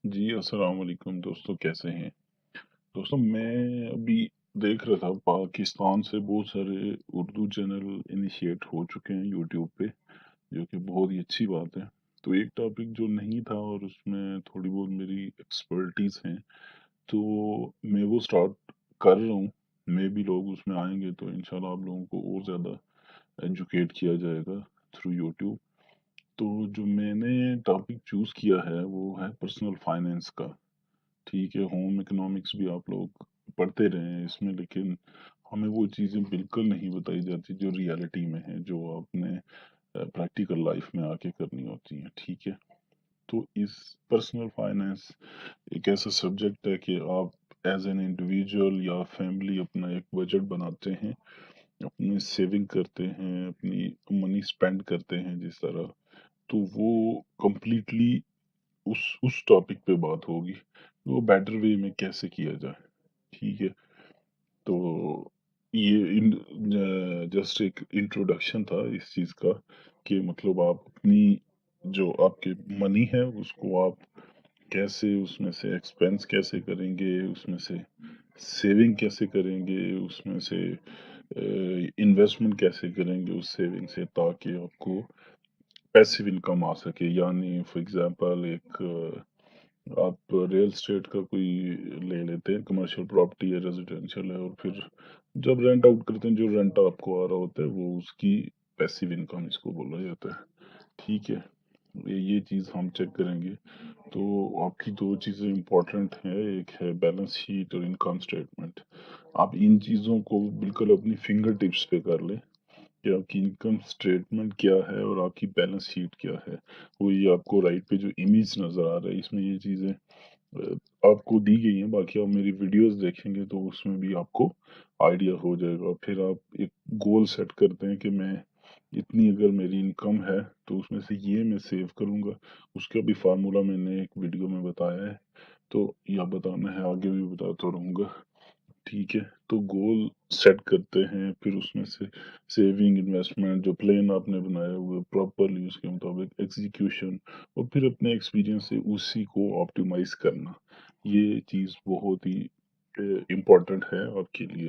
जी, अस्सलाम वालेकुम दोस्तों, कैसे हैं? दोस्तों, मैं अभी देख रहा था पाकिस्तान से बहुत सारे उर्दू चैनल इनिशिएट हो चुके हैं यूट्यूब पे, जो कि बहुत ही अच्छी बात है। तो एक टॉपिक जो नहीं था और उसमें थोड़ी बहुत मेरी एक्सपर्टीज़ है, तो मैं वो स्टार्ट कर रहा हूँ। मे बी लोग उसमें आएँगे तो इंशाल्लाह आप लोगों को और ज़्यादा एजुकेट किया जाएगा थ्रू यूट्यूब। तो जो मैंने टॉपिक चूज़ किया है, वो है पर्सनल फाइनेंस का। ठीक है, होम इकोनॉमिक्स भी आप लोग पढ़ते रहे हैं इसमें, लेकिन हमें वो चीज़ें बिल्कुल नहीं बताई जाती जो रियलिटी में है, जो आपने प्रैक्टिकल लाइफ में आके करनी होती हैं, ठीक है? तो इस पर्सनल फाइनेंस एक ऐसा सब्जेक्ट है कि आप एज एन इंडिविजुअल या फैमिली अपना एक बजट बनाते हैं, अपनी सेविंग करते हैं, अपनी मनी स्पेंड करते हैं जिस तरह, तो वो कंप्लीटली उस टॉपिक पे बात होगी, वो बेटर वे में कैसे किया जाए, ठीक है? तो ये जस्ट एक इंट्रोडक्शन था इस चीज़ का कि मतलब आप अपनी जो आपके मनी है उसको आप कैसे उसमें से एक्सपेंस कैसे करेंगे, उसमें से सेविंग कैसे करेंगे, उसमें से इन्वेस्टमेंट कैसे करेंगे उस सेविंग से, ताकि आपको पैसिव इनकम आ सके। यानी फॉर एग्जांपल एक आप रियल एस्टेट का कोई ले लेते हैं, कमर्शियल प्रॉपर्टी है, रेजिडेंशियल है, और फिर जब रेंट आउट करते हैं, जो रेंट आपको आ रहा होता है वो उसकी पैसिव इनकम इसको बोला जाता है, ठीक है? ये चीज़ हम चेक करेंगे। तो आपकी दो चीज़ें इम्पोर्टेंट हैं, एक है बैलेंस शीट और इनकम स्टेटमेंट। आप इन चीज़ों को बिल्कुल अपनी फिंगर टिप्स पे कर लें कि आपकी इनकम स्टेटमेंट क्या है और आपकी बैलेंस शीट क्या है। वो ये आपको राइट पे जो इमेज नज़र आ रहा है, इसमें ये चीज़ें आपको दी गई हैं। बाकी आप मेरी वीडियोस देखेंगे तो उसमें भी आपको आइडिया हो जाएगा। फिर आप एक गोल सेट करते हैं कि मैं इतनी अगर मेरी इनकम है तो उसमें से ये मैं सेव करूँगा। उसका भी फार्मूला मैंने एक वीडियो में बताया है, तो या बताना है, आगे भी बताता रहूँगा। ठीक है, तो गोल सेट करते हैं, फिर उसमें से सेविंग, इन्वेस्टमेंट, जो प्लान आपने बनाया हुआ है प्रॉपरली उसके मुताबिक एग्जीक्यूशन, और फिर अपने एक्सपीरियंस से उसी को ऑप्टिमाइज करना। ये चीज़ बहुत ही इम्पोर्टेंट है आपके लिए।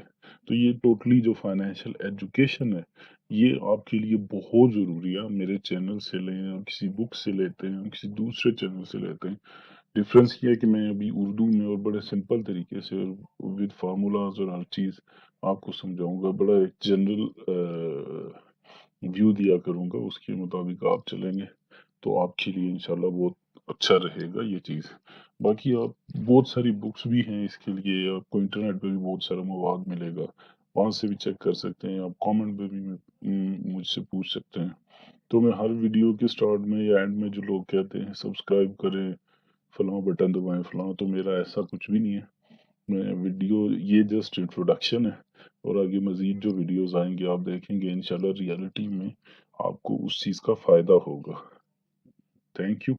तो ये टोटली जो फाइनेंशियल एजुकेशन है, ये आपके लिए बहुत ज़रूरी है। आप मेरे चैनल से लें, आप किसी बुक से लेते हैं, किसी दूसरे चैनल से लेते हैं, डिफरेंस ये है कि मैं अभी उर्दू में और बड़े सिंपल तरीके से और विद फार्मूलाज और हर चीज़ आपको समझाऊंगा। बड़ा एक जनरल व्यू दिया करूंगा, उसके मुताबिक आप चलेंगे तो आपके लिए इंशाल्लाह बहुत अच्छा रहेगा ये चीज़। बाकी आप बहुत सारी बुक्स भी हैं इसके लिए, आपको इंटरनेट पे भी बहुत सारा मवाद मिलेगा, वहाँ से भी चेक कर सकते हैं। आप कमेंट पे भी मुझसे पूछ सकते हैं। तो मैं हर वीडियो के स्टार्ट में या एंड में जो लोग कहते हैं सब्सक्राइब करें, फलां बटन दबाएं फलां, तो मेरा ऐसा कुछ भी नहीं है। मैं वीडियो, ये जस्ट इंट्रोडक्शन है, और आगे मजीद जो वीडियोस आएंगे आप देखेंगे इंशाल्लाह रियलिटी में आपको उस चीज़ का फ़ायदा होगा। Thank you.